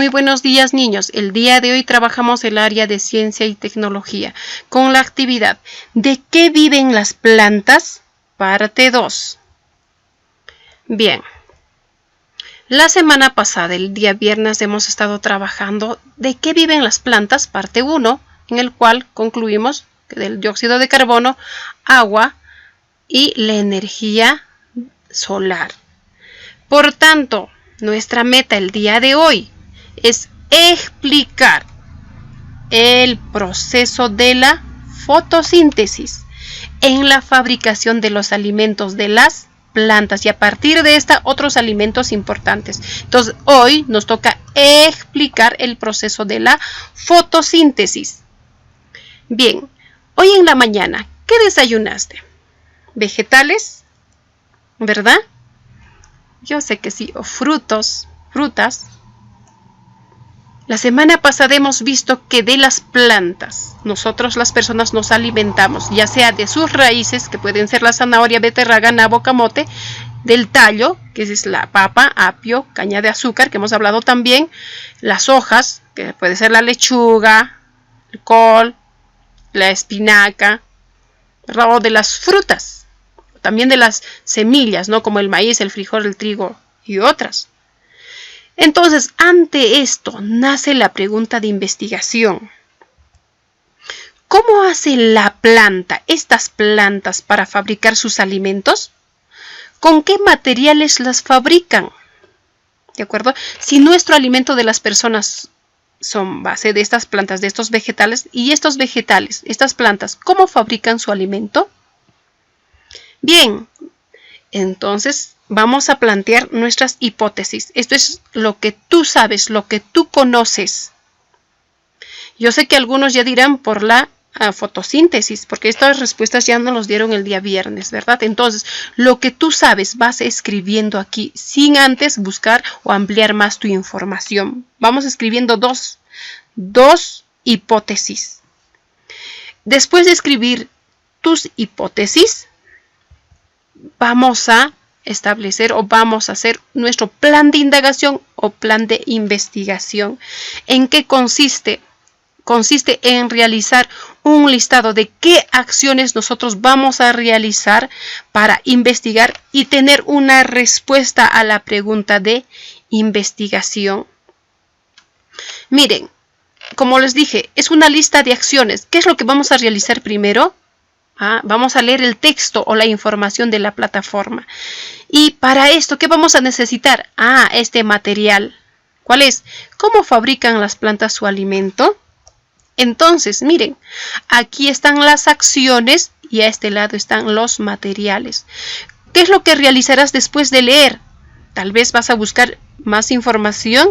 Muy buenos días, niños. El día de hoy trabajamos el área de ciencia y tecnología con la actividad ¿De qué viven las plantas? Parte 2. Bien. La semana pasada, el día viernes, hemos estado trabajando ¿De qué viven las plantas? Parte 1, en el cual concluimos que del dióxido de carbono, agua y la energía solar. Por tanto, nuestra meta el día de hoy es explicar el proceso de la fotosíntesis en la fabricación de los alimentos de las plantas y a partir de esta otros alimentos importantes. Entonces, hoy nos toca explicar el proceso de la fotosíntesis. Bien, hoy en la mañana, ¿qué desayunaste? ¿Vegetales? ¿Verdad? Yo sé que sí, o frutas. La semana pasada hemos visto que de las plantas, nosotros las personas nos alimentamos, ya sea de sus raíces, que pueden ser la zanahoria, beterraga, nabo, camote, del tallo, que es la papa, apio, caña de azúcar, que hemos hablado también, las hojas, que puede ser la lechuga, el col, la espinaca, o de las frutas. También de las semillas, ¿no? Como el maíz, el frijol, el trigo y otras. Entonces, ante esto nace la pregunta de investigación. ¿Cómo hace la planta, estas plantas, para fabricar sus alimentos? ¿Con qué materiales las fabrican? ¿De acuerdo? Si nuestro alimento de las personas son base de estas plantas, de estos vegetales, y estos vegetales, estas plantas, ¿cómo fabrican su alimento? Bien, entonces vamos a plantear nuestras hipótesis. Esto es lo que tú sabes, lo que tú conoces. Yo sé que algunos ya dirán por la fotosíntesis, porque estas respuestas ya nos los dieron el día viernes, ¿verdad? Entonces, lo que tú sabes vas escribiendo aquí, sin antes buscar o ampliar más tu información. Vamos escribiendo dos hipótesis. Después de escribir tus hipótesis, vamos a establecer o vamos a hacer nuestro plan de indagación o plan de investigación. ¿En qué consiste? Consiste en realizar un listado de qué acciones nosotros vamos a realizar para investigar y tener una respuesta a la pregunta de investigación. Miren, como les dije, es una lista de acciones. ¿Qué es lo que vamos a realizar primero? Vamos a leer el texto o la información de la plataforma. Y para esto, ¿qué vamos a necesitar? Este material. ¿Cuál es? ¿Cómo fabrican las plantas su alimento? Entonces, miren, aquí están las acciones y a este lado están los materiales. ¿Qué es lo que realizarás después de leer? Tal vez vas a buscar más información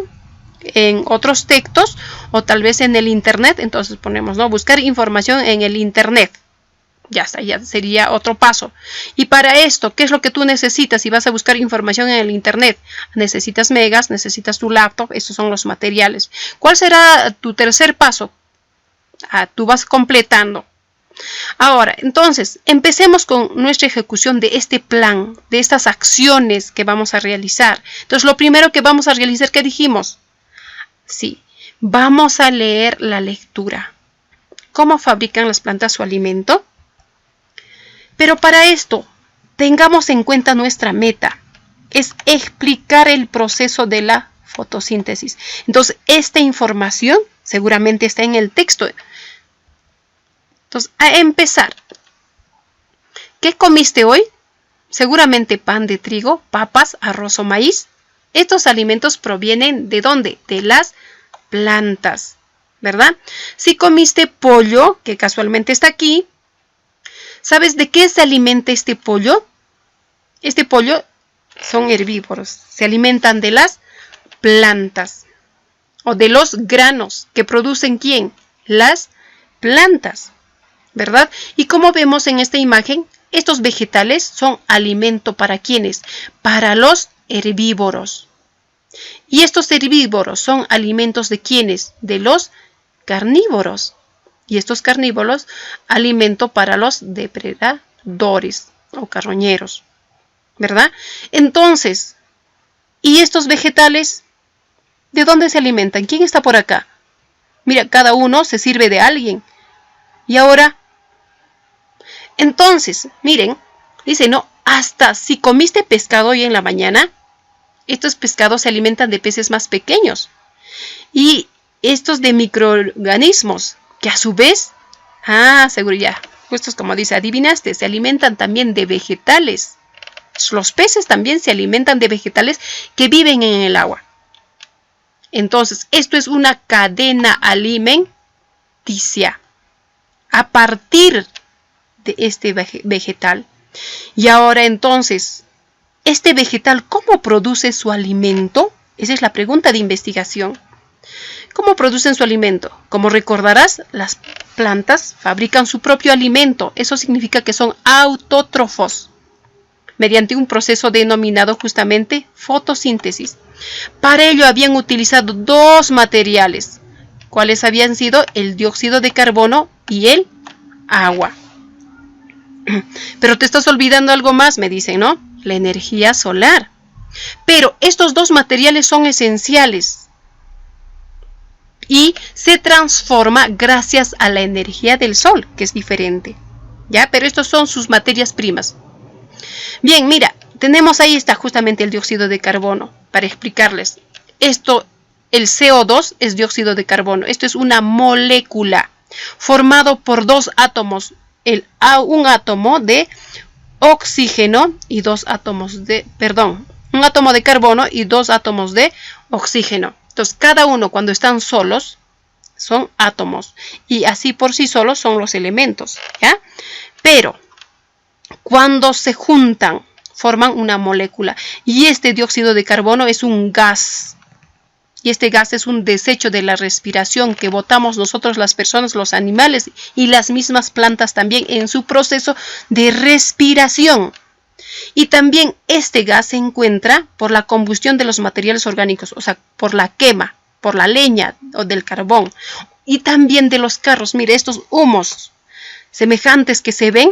en otros textos o tal vez en el internet. Entonces ponemos, ¿no? Buscar información en el internet. Ya está, ya sería otro paso. Y para esto, ¿qué es lo que tú necesitas? Si vas a buscar información en el internet, necesitas megas, necesitas tu laptop, estos son los materiales. ¿Cuál será tu tercer paso? Tú vas completando. Ahora, entonces, empecemos con nuestra ejecución de este plan, de estas acciones que vamos a realizar. Entonces, lo primero que vamos a realizar, ¿qué dijimos? Sí, vamos a leer la lectura. ¿Cómo fabrican las plantas su alimento? Pero para esto, tengamos en cuenta nuestra meta, es explicar el proceso de la fotosíntesis. Entonces, esta información seguramente está en el texto. Entonces, a empezar, ¿qué comiste hoy? Seguramente pan de trigo, papas, arroz o maíz. Estos alimentos provienen ¿de dónde? De las plantas, ¿verdad? Si comiste pollo, que casualmente está aquí, ¿sabes de qué se alimenta este pollo? Este pollo son herbívoros, se alimentan de las plantas o de los granos que producen ¿quién? Las plantas, ¿verdad? Y como vemos en esta imagen, estos vegetales son alimento ¿para quiénes? Para los herbívoros. Y estos herbívoros son alimentos ¿de quiénes? De los carnívoros. Y estos carnívoros, alimento para los depredadores o carroñeros, ¿verdad? Entonces, ¿y estos vegetales? ¿De dónde se alimentan? ¿Quién está por acá? Mira, cada uno se sirve de alguien. Y ahora, entonces, miren, dice, no, hasta si comiste pescado hoy en la mañana, estos pescados se alimentan de peces más pequeños. Y estos de microorganismos, que a su vez, seguro ya, justo es como dice, adivinaste, se alimentan también de vegetales. Los peces también se alimentan de vegetales que viven en el agua. Entonces, esto es una cadena alimenticia a partir de este vegetal. Y ahora entonces, ¿este vegetal cómo produce su alimento? Esa es la pregunta de investigación. ¿Cómo producen su alimento? Como recordarás, las plantas fabrican su propio alimento. Eso significa que son autótrofos, mediante un proceso denominado justamente fotosíntesis. Para ello habían utilizado dos materiales. ¿Cuáles habían sido? El dióxido de carbono y el agua. Pero te estás olvidando algo más, me dicen, ¿no? La energía solar. Pero estos dos materiales son esenciales y se transforma gracias a la energía del sol, que es diferente. ¿Ya? Pero estos son sus materias primas. Bien, mira, tenemos ahí está justamente el dióxido de carbono. Para explicarles, esto, el CO2 es dióxido de carbono. Esto es una molécula formado por dos átomos. Un átomo de oxígeno y dos átomos de, un átomo de carbono y dos átomos de oxígeno. Entonces, cada uno cuando están solos son átomos y así por sí solos son los elementos, ¿ya? Pero cuando se juntan, forman una molécula. Y este dióxido de carbono es un gas. Y este gas es un desecho de la respiración que botamos nosotros las personas, los animales y las mismas plantas también en su proceso de respiración. Y también este gas se encuentra por la combustión de los materiales orgánicos, o sea, por la quema, por la leña o del carbón. Y también de los carros. Mire, estos humos semejantes que se ven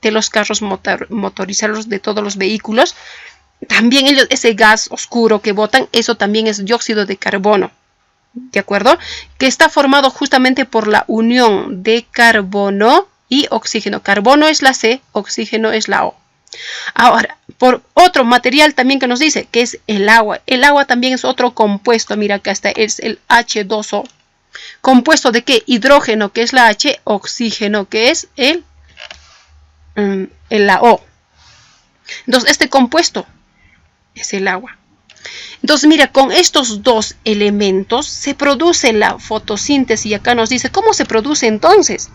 de los carros motorizados de todos los vehículos, también ellos, ese gas oscuro que botan, eso también es dióxido de carbono, ¿de acuerdo? Que está formado justamente por la unión de carbono y oxígeno. Carbono es la C, oxígeno es la O. Ahora, por otro material también que nos dice que es el agua. El agua también es otro compuesto, mira acá está, es el H2O. ¿Compuesto de qué? Hidrógeno, que es la H, oxígeno, que es la O. Entonces, este compuesto es el agua. Entonces, mira, con estos dos elementos se produce la fotosíntesis. Y acá nos dice, ¿cómo se produce entonces?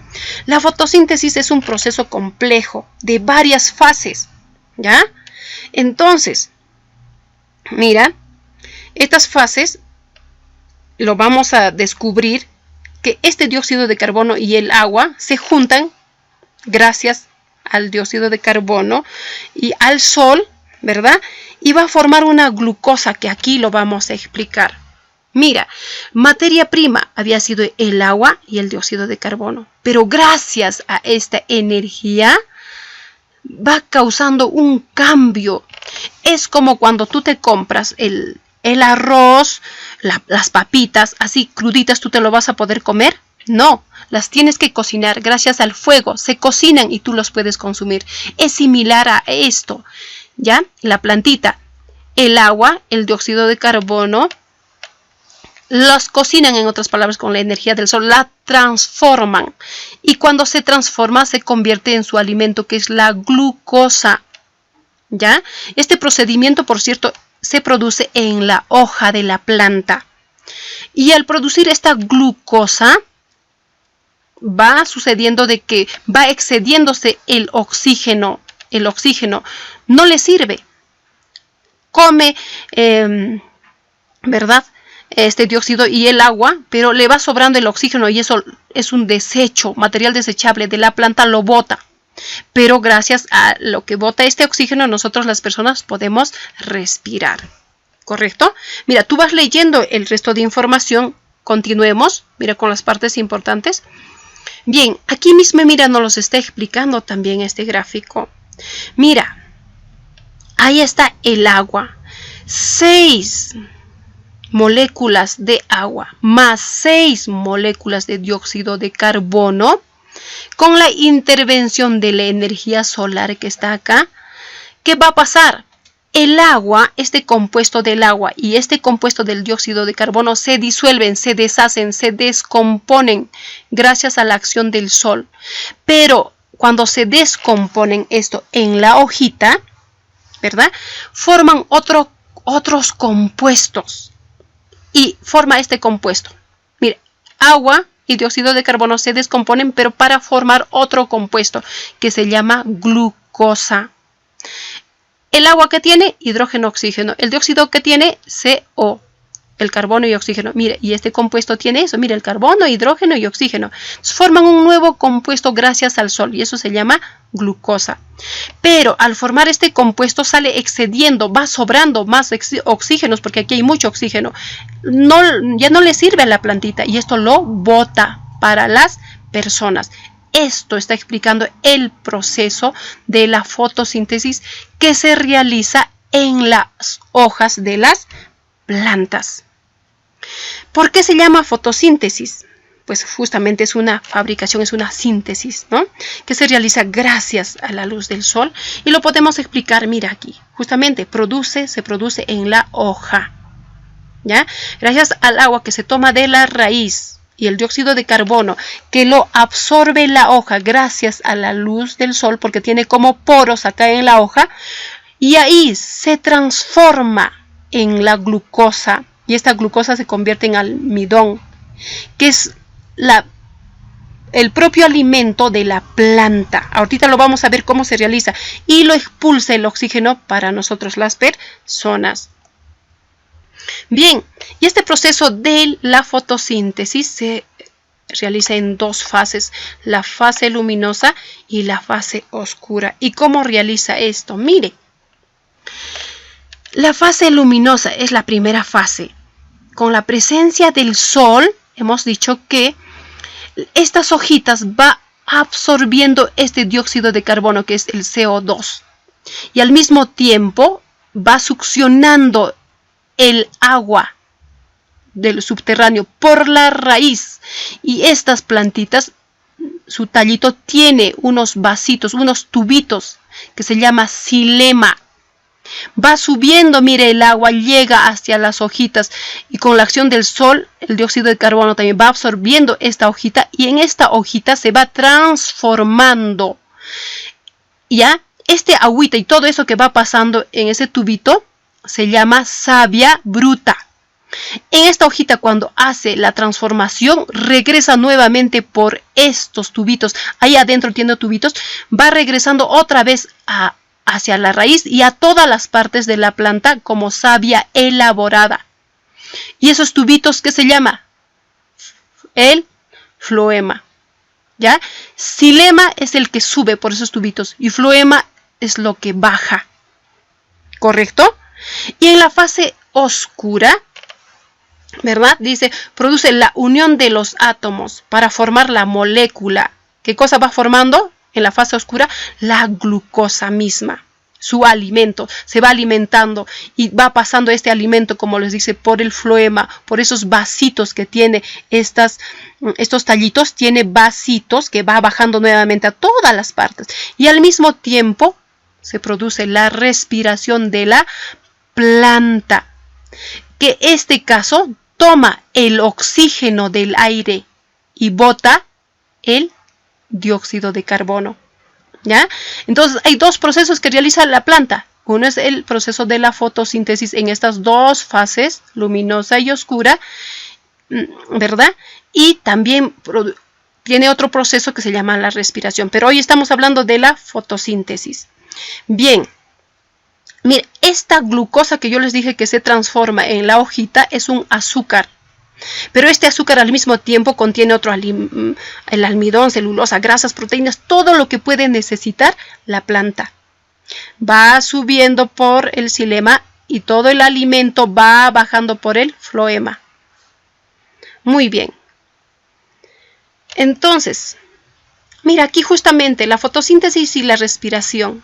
La fotosíntesis es un proceso complejo de varias fases, ¿ya? Entonces, mira, estas fases lo vamos a descubrir que este dióxido de carbono y el agua se juntan gracias al dióxido de carbono y al sol, ¿verdad? Y va a formar una glucosa que aquí lo vamos a explicar. Mira, materia prima había sido el agua y el dióxido de carbono, pero gracias a esta energía va causando un cambio. Es como cuando tú te compras el arroz, las papitas, así cruditas, ¿tú te lo vas a poder comer? No, las tienes que cocinar gracias al fuego. Se cocinan y tú los puedes consumir. Es similar a esto, ¿ya? La plantita, el agua, el dióxido de carbono, las cocinan, en otras palabras, con la energía del sol, la transforman. Y cuando se transforma, se convierte en su alimento, que es la glucosa, ¿ya? Este procedimiento, por cierto, se produce en la hoja de la planta. Y al producir esta glucosa, va sucediendo de que va excediéndose el oxígeno. El oxígeno no le sirve. Come, ¿verdad? Este dióxido y el agua, pero le va sobrando el oxígeno y eso es un desecho, material desechable de la planta, lo bota. Pero gracias a lo que bota este oxígeno, nosotros las personas podemos respirar. ¿Correcto? Mira, tú vas leyendo el resto de información. Continuemos, mira, con las partes importantes. Bien, aquí mismo, mira, nos los está explicando también este gráfico. Mira, ahí está el agua. 6 moléculas de agua más 6 moléculas de dióxido de carbono, con la intervención de la energía solar que está acá, ¿qué va a pasar? El agua, este compuesto del agua y este compuesto del dióxido de carbono se disuelven, se deshacen, se descomponen gracias a la acción del sol. Pero cuando se descomponen esto en la hojita, ¿verdad? Forman otros compuestos. Y forma este compuesto. Mire, agua y dióxido de carbono se descomponen, pero para formar otro compuesto que se llama glucosa. El agua que tiene hidrógeno, oxígeno. El dióxido que tiene CO. El carbono y oxígeno. Mire, y este compuesto tiene eso. Mire, el carbono, hidrógeno y oxígeno. Entonces, forman un nuevo compuesto gracias al sol y eso se llama glucosa. Pero al formar este compuesto sale excediendo, va sobrando más oxígenos porque aquí hay mucho oxígeno. Ya no le sirve a la plantita y esto lo bota para las personas. Esto está explicando el proceso de la fotosíntesis que se realiza en las hojas de las plantas. ¿Por qué se llama fotosíntesis? Pues justamente es una fabricación, es una síntesis, ¿no? Que se realiza gracias a la luz del sol y lo podemos explicar, mira aquí, justamente se produce en la hoja, ¿ya? Gracias al agua que se toma de la raíz y el dióxido de carbono que lo absorbe la hoja gracias a la luz del sol porque tiene como poros acá en la hoja y ahí se transforma en la glucosa y esta glucosa se convierte en almidón, que es el propio alimento de la planta. Ahorita lo vamos a ver cómo se realiza y lo expulsa el oxígeno para nosotros las personas. Bien, y este proceso de la fotosíntesis se realiza en dos fases, la fase luminosa y la fase oscura. ¿Y cómo realiza esto? Mire, la fase luminosa es la primera fase. Con la presencia del sol, hemos dicho que estas hojitas va absorbiendo este dióxido de carbono que es el CO2 y al mismo tiempo va succionando el agua del subterráneo por la raíz y estas plantitas, su tallito tiene unos vasitos, unos tubitos que se llama xilema. Va subiendo, mire, el agua llega hacia las hojitas y con la acción del sol, el dióxido de carbono también va absorbiendo esta hojita y en esta hojita se va transformando. Ya, este agüita y todo eso que va pasando en ese tubito se llama savia bruta. En esta hojita cuando hace la transformación regresa nuevamente por estos tubitos. Ahí adentro tiene tubitos, va regresando otra vez hacia la raíz y a todas las partes de la planta como savia elaborada. Y esos tubitos, ¿qué se llama? El floema. ¿Ya? Xilema es el que sube por esos tubitos y floema es lo que baja. ¿Correcto? Y en la fase oscura, ¿verdad? Dice, produce la unión de los átomos para formar la molécula. ¿Qué cosa va formando? En la fase oscura, la glucosa misma, su alimento, se va alimentando y va pasando este alimento, como les dice, por el floema, por esos vasitos que tiene estos tallitos, tiene vasitos que va bajando nuevamente a todas las partes y al mismo tiempo se produce la respiración de la planta, que en este caso toma el oxígeno del aire y bota el dióxido de carbono. ¿Ya? Entonces hay dos procesos que realiza la planta. Uno es el proceso de la fotosíntesis en estas dos fases, luminosa y oscura, ¿verdad? Y también tiene otro proceso que se llama la respiración. Pero hoy estamos hablando de la fotosíntesis. Bien. Mire, esta glucosa que yo les dije que se transforma en la hojita es un azúcar. Pero este azúcar al mismo tiempo contiene otro el almidón, celulosa, grasas, proteínas, todo lo que puede necesitar la planta. Va subiendo por el xilema y todo el alimento va bajando por el floema. Muy bien. Entonces, mira aquí justamente la fotosíntesis y la respiración.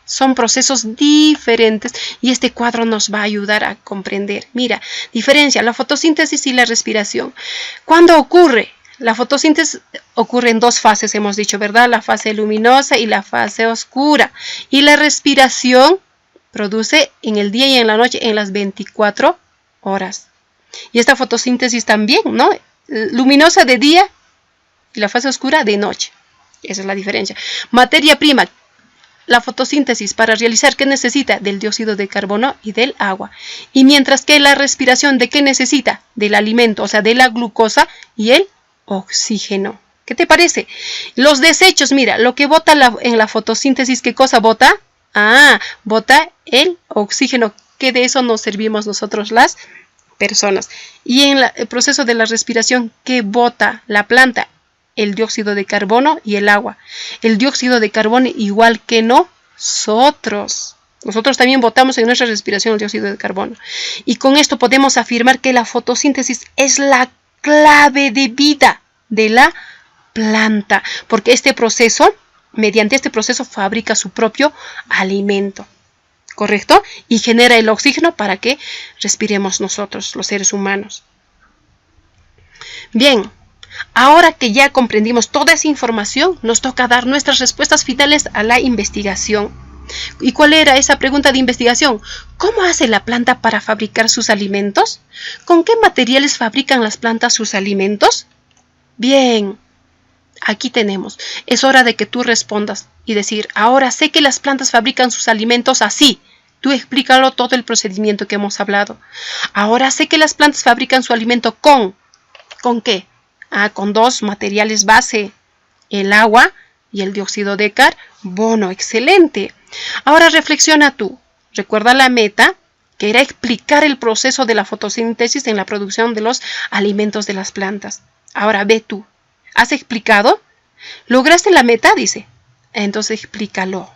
Son procesos diferentes y este cuadro nos va a ayudar a comprender. Mira, diferencia la fotosíntesis y la respiración. ¿Cuándo ocurre? La fotosíntesis ocurre en dos fases, hemos dicho, ¿verdad? La fase luminosa y la fase oscura. Y la respiración produce en el día y en la noche, en las 24 horas. Y esta fotosíntesis también, ¿no? Luminosa de día y la fase oscura de noche. Esa es la diferencia. Materia prima. La fotosíntesis para realizar, ¿qué necesita? Del dióxido de carbono y del agua. Y mientras que la respiración, ¿de qué necesita? Del alimento, o sea, de la glucosa y el oxígeno. ¿Qué te parece? Los desechos, mira, lo que bota en la fotosíntesis, ¿qué cosa bota? Bota el oxígeno, que de eso nos servimos nosotros las personas. Y en el proceso de la respiración, ¿qué bota la planta? El dióxido de carbono y el agua. El dióxido de carbono igual que nosotros. Nosotros también botamos en nuestra respiración el dióxido de carbono. Y con esto podemos afirmar que la fotosíntesis es la clave de vida de la planta, porque mediante este proceso fabrica su propio alimento, ¿correcto? Y genera el oxígeno para que respiremos nosotros, los seres humanos. Bien, ahora que ya comprendimos toda esa información, nos toca dar nuestras respuestas finales a la investigación. ¿Y cuál era esa pregunta de investigación? ¿Cómo hace la planta para fabricar sus alimentos? ¿Con qué materiales fabrican las plantas sus alimentos? Bien, aquí tenemos. Es hora de que tú respondas y decir, ahora sé que las plantas fabrican sus alimentos así. Tú explícalo todo el procedimiento que hemos hablado. Ahora sé que las plantas fabrican su alimento ¿con qué? Con dos materiales base, el agua y el dióxido de carbono. Excelente. Ahora reflexiona tú. Recuerda la meta, que era explicar el proceso de la fotosíntesis en la producción de los alimentos de las plantas. Ahora ve tú. ¿Has explicado? ¿Lograste la meta? Dice. Entonces explícalo.